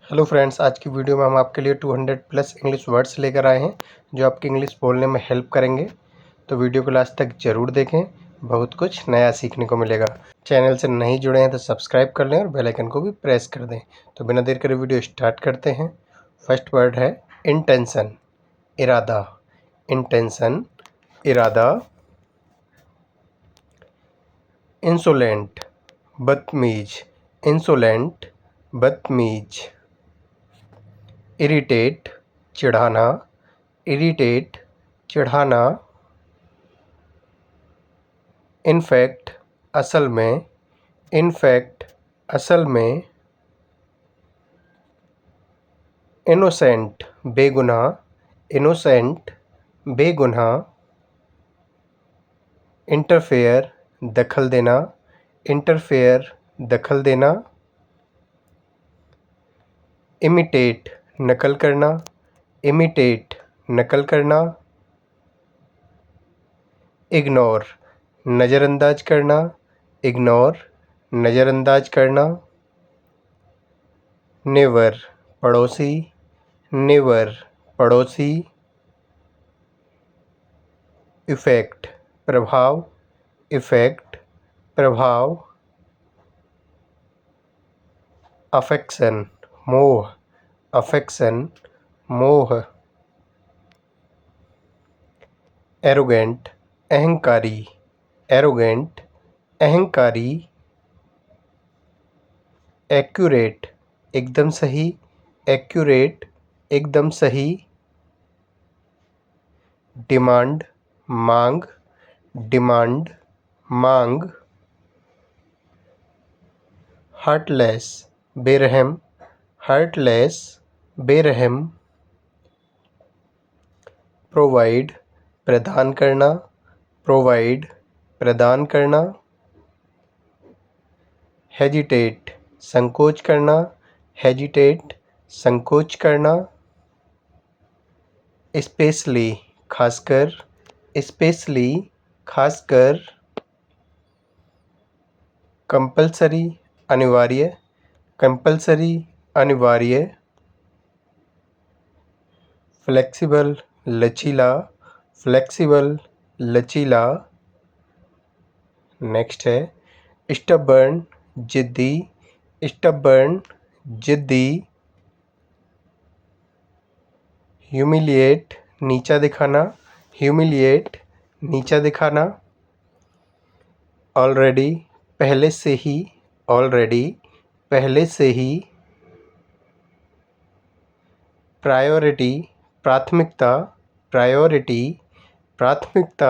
Hello friends, आज की video में हम आपके लिए 200 प्लस इंग्लिश वर्ड्स लेकर आए हैं जो आपकी इंग्लिश बोलने में हेल्प करेंगे। तो वीडियो को लास्ट तक ज़रूर देखें, बहुत कुछ नया सीखने को मिलेगा। चैनल से नहीं जुड़े हैं तो सब्सक्राइब कर लें और बेल आइकन को भी प्रेस कर दें। तो बिना देर करे वीडियो स्टार्ट करते हैं। फर्स्ट वर्ड है इंटेंशन, इरादा। इंटेंशन, इरादा। इंसोलेंट, बदतमीज। इंसोलेंट, बदतमीज। इरिटेट, चिढ़ाना। इरिटेट, चिढ़ाना। इनफैक्ट, असल में। इनफैक्ट, असल में। इनोसेंट, बेगुनाह। इनोसेंट, बेगुनाह। इंटरफेयर, दखल देना। इंटरफेयर, दखल देना। इमिटेट, नकल करना। इमिटेट, नकल करना। इग्नोर, नज़रअंदाज करना। इग्नोर, नज़रअंदाज करना। नेवर, पड़ोसी। नेवर, पड़ोसी। इफ़ेक्ट, प्रभाव। इफ़ेक्ट, प्रभाव। अफेक्शन, मोह। अफेक्शन, मोह। एरोगेंट, अहंकारी। एरोगेंट, अहंकारी। एक्यूरेट, एकदम सही। एक्यूरेट, एकदम सही। डिमांड, मांग। डिमांड, मांग। हार्टलेस, बेरहम। हार्टलेस, बेरहम। प्रोवाइड, प्रदान करना। प्रोवाइड, प्रदान करना। हेजिटेट, संकोच करना। हेजिटेट, संकोच करना। स्पेशली, खासकर। स्पेशली, खासकर। कंपल्सरी, अनिवार्य। कंपल्सरी, अनिवार्य। फ्लेक्सिबल, लचीला। फ्लेक्सिबल, लचीला। नेक्स्ट है स्टबर्न, जिद्दी। स्टबर्न, जिद्दी। ह्यूमिलिएट, नीचा दिखाना। ह्यूमिलिएट, नीचा दिखाना। ऑलरेडी, पहले से ही। ऑलरेडी, पहले से ही। प्रायोरिटी, प्राथमिकता। प्रायोरिटी, प्राथमिकता।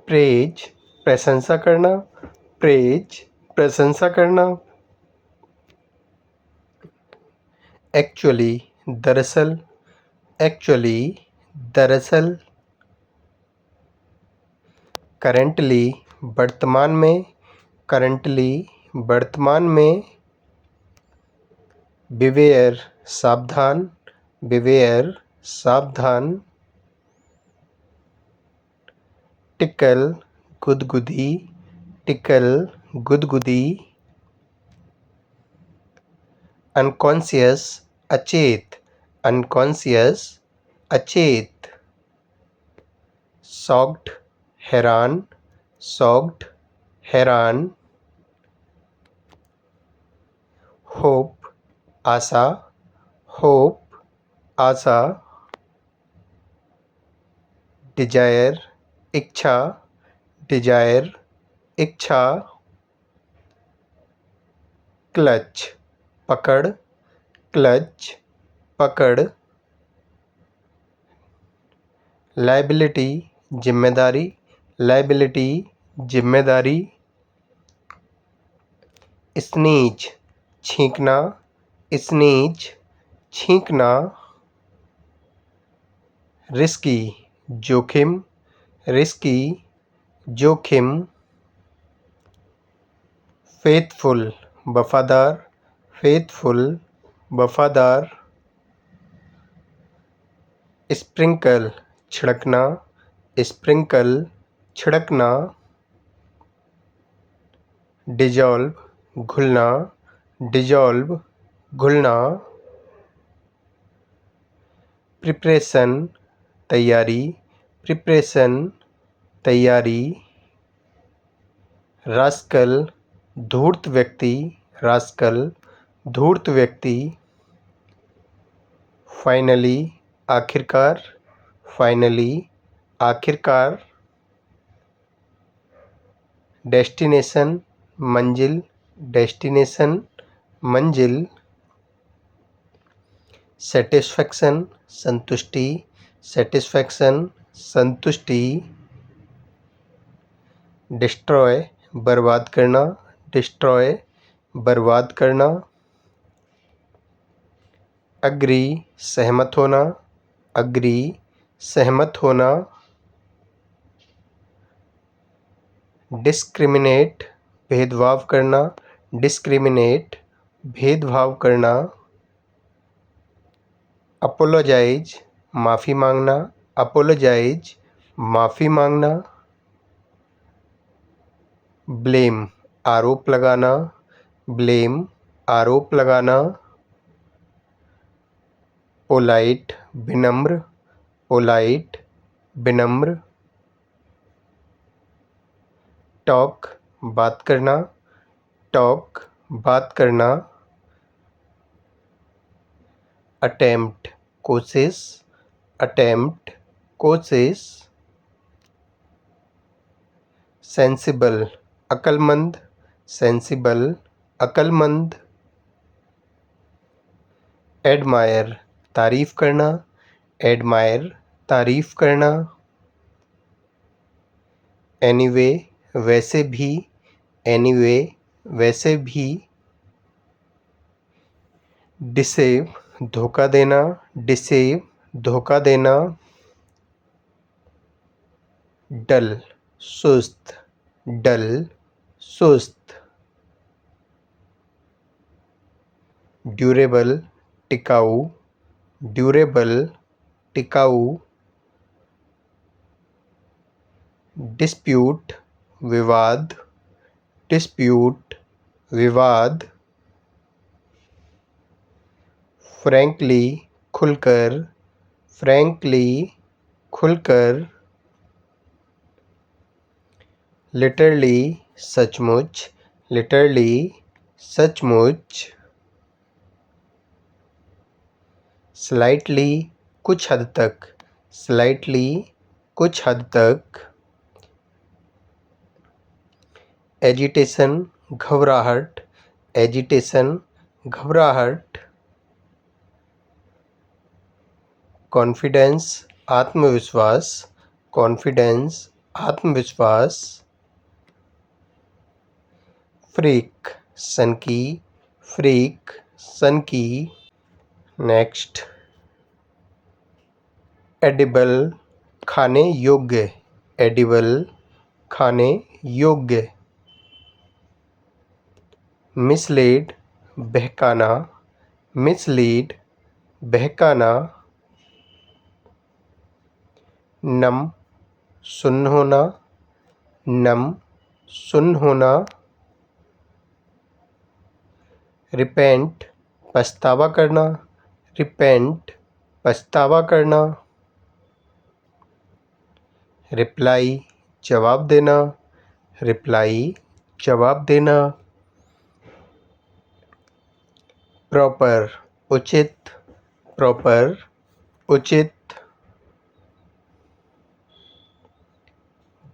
प्रेज, प्रशंसा करना। प्रेज, प्रशंसा करना। एक्चुअली, दरअसल। एक्चुअली, दरअसल। करेंटली, वर्तमान में। करंटली, वर्तमान में। बिवेयर, सावधान। बिवेयर, सावधान। टिकल, गुदगुदी। टिकल, गुदगुदी। अनकॉन्शियस, अचेत। अनकॉन्शियस, अचेत। शॉक्ड, हैरान। शॉक्ड, हैरान। होप, आशा। होप, आशा। डिजायर, इच्छा। डिजायर, इच्छा। क्लच, पकड़। क्लच, पकड़। लायबिलिटी, जिम्मेदारी। लायबिलिटी, जिम्मेदारी। स्नीज, छींकना। स्नीज, छींकना। रिस्की, जोखिम। रिस्की, जोखिम। फेथफुल, वफादार। फेथफुल, वफादार। स्प्रिंकल, छिड़कना। स्प्रिंकल, छिड़कना। डिजॉल्व, घुलना। डिजॉल्व, घुलना, प्रिपरेशन तैयारी, प्रिपरेशन तैयारी, रास्कल धूर्त व्यक्ति, रास्कल धूर्त व्यक्ति, फाइनली आखिरकार, फाइनली आखिरकार, डेस्टिनेशन मंजिल, डेस्टिनेशन मंजिल, सेटिस्फैक्शन संतुष्टि, सेटिस्फैक्शन संतुष्टि, डिस्ट्रॉय बर्बाद करना, डिस्ट्रॉय बर्बाद करना, अग्री सहमत होना, अग्री सहमत होना, डिस्क्रिमिनेट भेदभाव करना, डिस्क्रिमिनेट भेदभाव करना, अपोलोजाइज माफ़ी मांगना, अपोलोजाइज माफ़ी मांगना, ब्लेम आरोप लगाना, ब्लेम आरोप लगाना, पोलाइट विनम्र, पोलाइट विनम्र, टॉक बात करना, टॉक बात करना, अटेम्प्ट कोशिश, अटेम्प्ट कोशिश, सेंसिबल अक्लमंद, सेंसिबल अक्लमंद, एडमायर तारीफ करना, एडमायर तारीफ करना, एनीवे वैसे भी, एनीवे वैसे भी, डिसेव धोखा देना, डिसेव धोखा देना, डल सुस्त, डल सुस्त, ड्यूरेबल टिकाऊ, ड्यूरेबल टिकाऊ, डिस्प्यूट विवाद, डिस्प्यूट विवाद, फ्रैंकली खुलकर, फ्रैंकली खुलकर, लिटरली सचमुच, लिटरली सचमुच, स्लाइटली कुछ हद तक, स्लाइटली कुछ हद तक, एजिटेशन घबराहट, एजिटेशन घबराहट, कॉन्फिडेंस आत्मविश्वास, कॉन्फिडेंस आत्मविश्वास, फ्रीक सनकी, फ्रीक सनकी, नेक्स्ट एडिबल खाने योग्य, एडिबल खाने योग्य, मिसलीड बहकाना, मिसलीड बहकाना, नम सुन्न होना, नम सुन्न होना, रिपेंट पछतावा करना, रिपेंट पछतावा करना, रिप्लाई जवाब देना, रिप्लाई जवाब देना, प्रॉपर उचित, प्रॉपर उचित,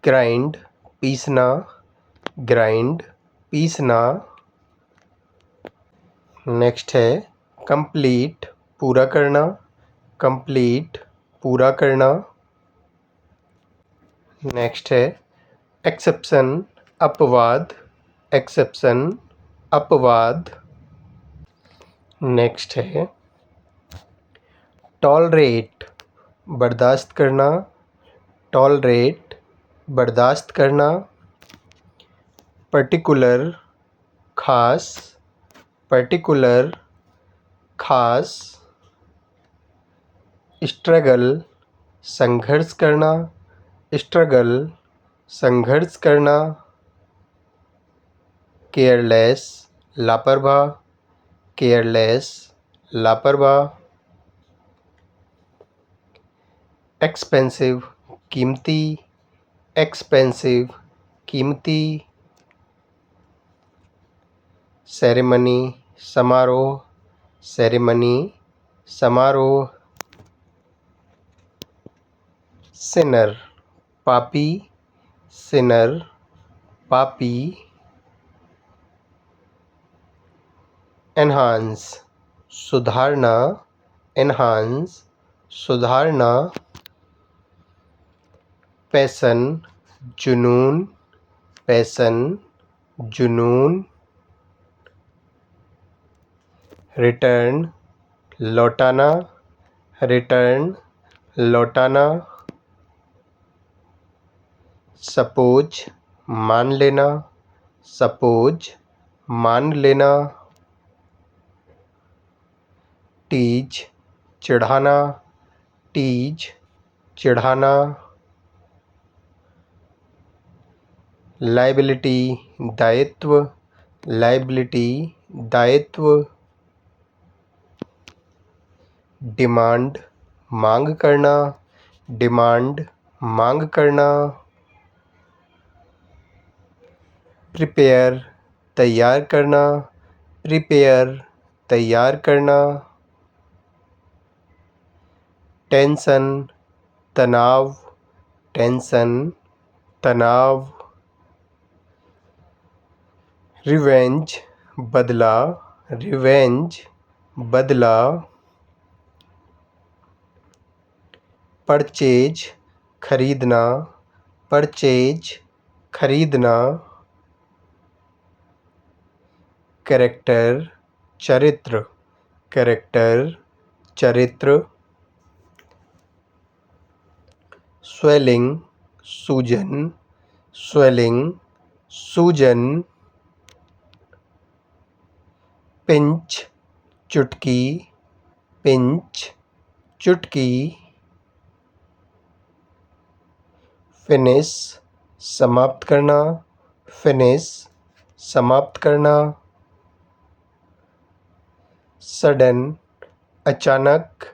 ग्राइंड पीसना, ग्राइंड पीसना, नेक्स्ट है कंप्लीट पूरा करना, कंप्लीट पूरा करना, नेक्स्ट है एक्सेप्शन अपवाद, एक्सेप्शन अपवाद, नेक्स्ट है टॉलरेट बर्दाश्त करना, टॉलरेट बर्दाश्त करना, पर्टिकुलर खास, पर्टिकुलर खास, स्ट्रगल संघर्ष करना, स्ट्रगल संघर्ष करना, केयरलेस लापरवाह, केयरलेस लापरवाह। एक्सपेंसिव कीमती, एक्सपेंसिव कीमती। सेरेमनी समारोह, सेरेमनी समारोह। सिनर पापी, सिनर पापी। एनहांस सुधारना, एनहांस सुधारना। पैशन जुनून, पैशन जुनून। रिटर्न लौटाना, रिटर्न लौटाना। सपोज मान लेना, सपोज मान लेना। टीज चिढ़ाना, टीज चिढ़ाना। लायबिलिटी दायित्व, लायबिलिटी दायित्व। डिमांड मांग करना, डिमांड मांग करना। प्रिपेयर तैयार करना, प्रिपेयर तैयार करना। टेंशन तनाव, टेंशन तनाव। रिवेंज बदला, रिवेंज बदला। परचेज खरीदना, परचेज खरीदना। कैरेक्टर चरित्र, कैरेक्टर चरित्र। स्वेलिंग सूजन, स्वेलिंग सूजन। पिंच चुटकी, पिंच चुटकी। फिनिश समाप्त करना, फिनिश समाप्त करना। सडन अचानक,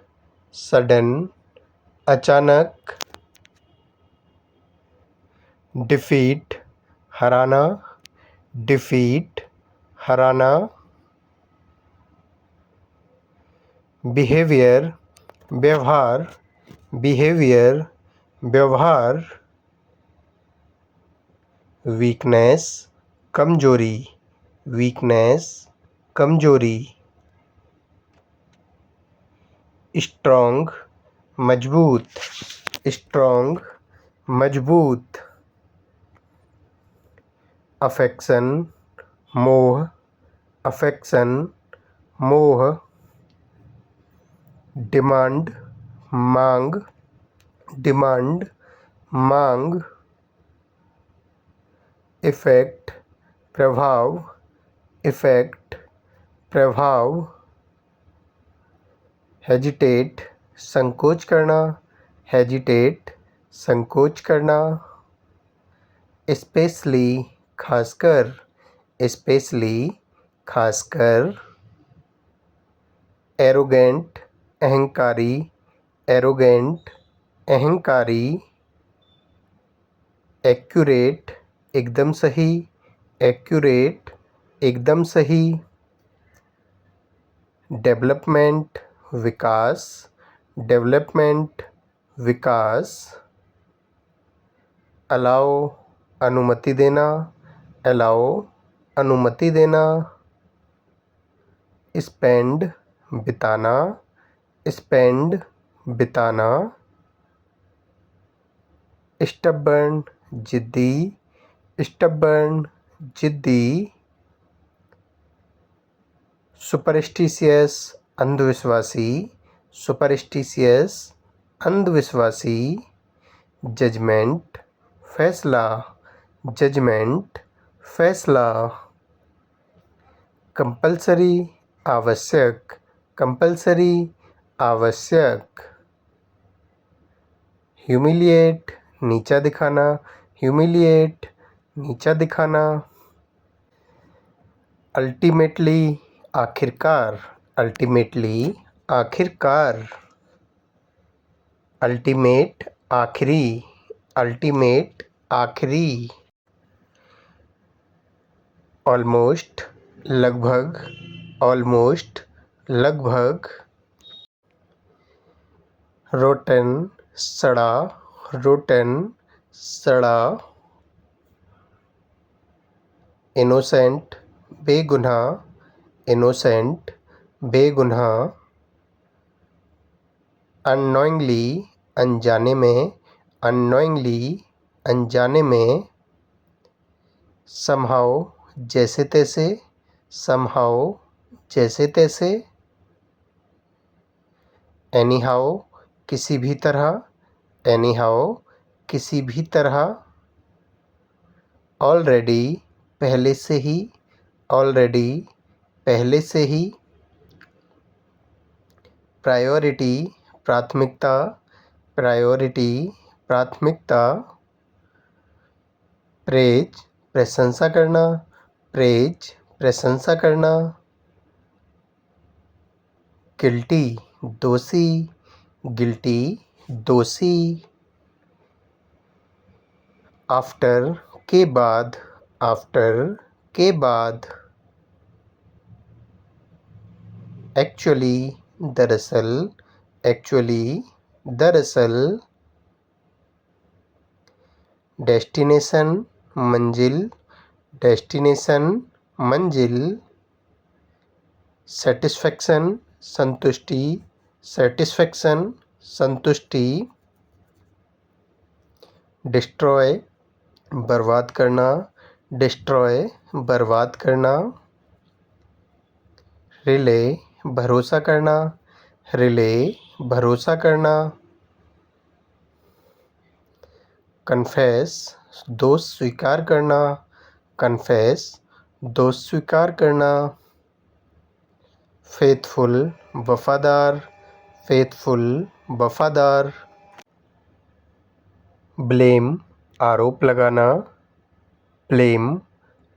सडन अचानक। डिफीट हराना, डिफीट हराना। बिहेवियर व्यवहार, बिहेवियर व्यवहार। वीकनेस कमजोरी, वीकनेस कमजोरी। स्ट्रॉन्ग मजबूत, स्ट्रॉन्ग मजबूत। अफेक्शन मोह, अफेक्शन मोह। डिमांड मांग, डिमांड मांग। इफेक्ट प्रभाव, इफेक्ट प्रभाव। हेजिटेट संकोच करना, हेजिटेट संकोच करना। स्पेशली खासकर, स्पेशली खासकर। एरोगेंट अहंकारी, एरोगेंट अहंकारी। एक्यूरेट एकदम सही, एक्यूरेट एकदम सही। डेवलपमेंट विकास, डेवलपमेंट विकास। अलाओ अनुमति देना, अलाओ अनुमति देना। स्पेंड बिताना, स्पेंड बिताना। स्टबर्न जिद्दी, स्टबर्न जिद्दी। सुपरस्टिशियस अंधविश्वासी, सुपरस्टिशियस अंधविश्वासी। जजमेंट फैसला, जजमेंट फैसला। कंपल्सरी आवश्यक, कंपल्सरी आवश्यक। ह्यूमिलिएट नीचा दिखाना, ह्यूमिलिएट नीचा दिखाना। अल्टीमेटली आखिरकार, अल्टीमेटली, आखिरकार, अल्टीमेट, आखिरी, अल्टीमेट, आखिरी, ऑलमोस्ट, लगभग, ऑलमोस्ट, लगभग, रोटन, सड़ा, रोटन, सड़ा, इनोसेंट, बेगुनाह, इनोसेंट, बेगुनाह, अननोइंगली, अनजाने में, अननोइंगली, अनजाने में, समहाउ, जैसे तैसे, समहाउ, जैसे तैसे, एनीहाउ, किसी भी तरह, एनीहाउ, किसी भी तरह, ऑलरेडी, पहले से ही, ऑलरेडी, पहले से ही, प्रायोरिटी, प्राथमिकता, प्रायोरिटी, प्राथमिकता, प्रेज, प्रशंसा करना, प्रेज, प्रशंसा करना, गिल्टी, दोषी, गिल्टी, दोषी, आफ्टर, के बाद, आफ्टर, के बाद, एक्चुअली, दरअसल, एक्चुअली, दरअसल, डेस्टिनेशन, मंजिल, डेस्टिनेशन, मंजिल, सेटिस्फेक्शन, संतुष्टि, सेटिस्फेक्शन, संतुष्टि, डिस्ट्रॉय, बर्बाद करना, डिस्ट्रॉय, बर्बाद करना, रिले, भरोसा करना, रिले, भरोसा करना, कन्फेस, दोष स्वीकार करना, कन्फेस, दोष स्वीकार करना, फेथफुल, वफादार, फेथफुल, वफादार, ब्लेम, आरोप लगाना, ब्लेम,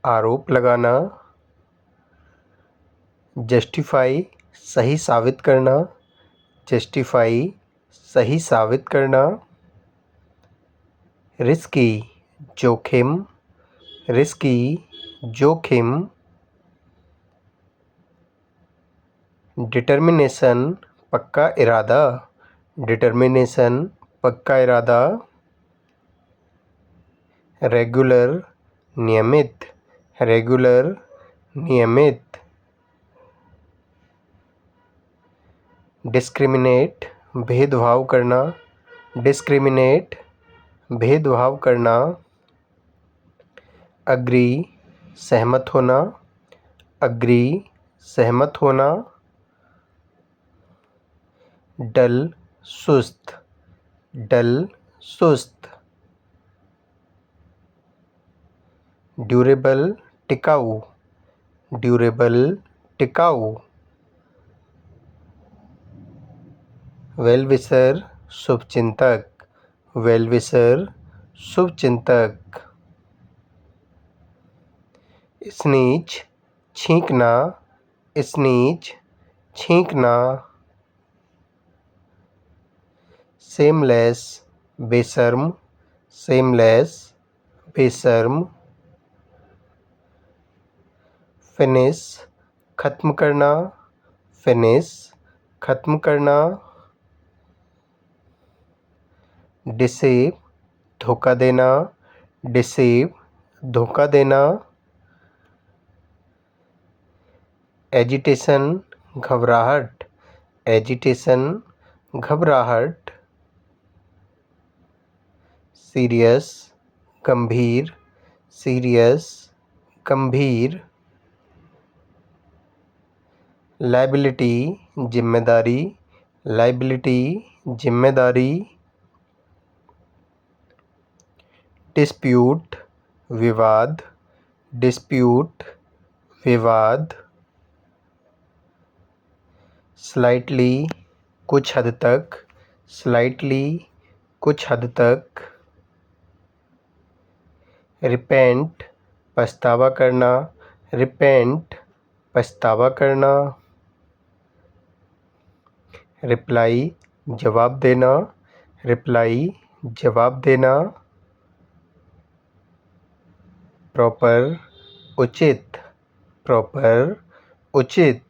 आरोप लगाना, जस्टिफाई, सही साबित करना, जस्टिफाई, सही साबित करना, रिस्की, जोखिम, रिस्की, जोखिम, डिटर्मिनेशन, पक्का इरादा, डिटर्मिनेशन, पक्का इरादा, रेगुलर, नियमित, रेगुलर, नियमित, डिस्क्रिमिनेट, भेदभाव करना, डिस्क्रिमिनेट, भेदभाव करना, अग्री, सहमत होना, अग्री, सहमत होना, डल, सुस्त, डल, सुस्त, ड्यूरेबल, टिकाऊ, ड्यूरेबल, टिकाऊ, वेलविशर, शुभचिंतक, वेलविशर, शुभचिंतक, स्नीज, छींकना, स्नीज, छींकना, सेमलेस, बेशर्म, सेमलेस, बेशर्म, फिनिश, खत्म करना, फिनिश, खत्म करना, डिसीव, धोखा देना, डिसीव, धोखा देना, एजिटेशन, घबराहट, एजिटेशन, घबराहट, सीरियस, गंभीर, सीरियस, गंभीर, लायबिलिटी, जिम्मेदारी, लायबिलिटी, जिम्मेदारी, डिस्प्यूट, विवाद, डिस्प्यूट, विवाद, स्लाइटली, कुछ हद तक, स्लाइटली, कुछ हद तक, रिपेंट, पछतावा करना, रिपेंट, पछतावा करना, रिप्लाई जवाब देना, रिप्लाई जवाब देना, प्रॉपर उचित, प्रॉपर उचित,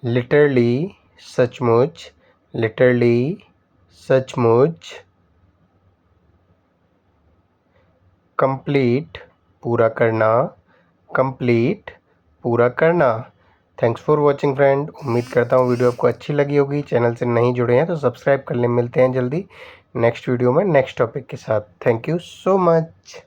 लिटरली सचमुच, लिटरली सचमुच, कंप्लीट पूरा करना, कंप्लीट पूरा करना। Thanks for watching friend. उम्मीद करता हूँ वीडियो आपको अच्छी लगी होगी। चैनल से नहीं जुड़े हैं तो सब्सक्राइब कर लें। मिलते हैं जल्दी नेक्स्ट वीडियो में नेक्स्ट टॉपिक के साथ। Thank you so much.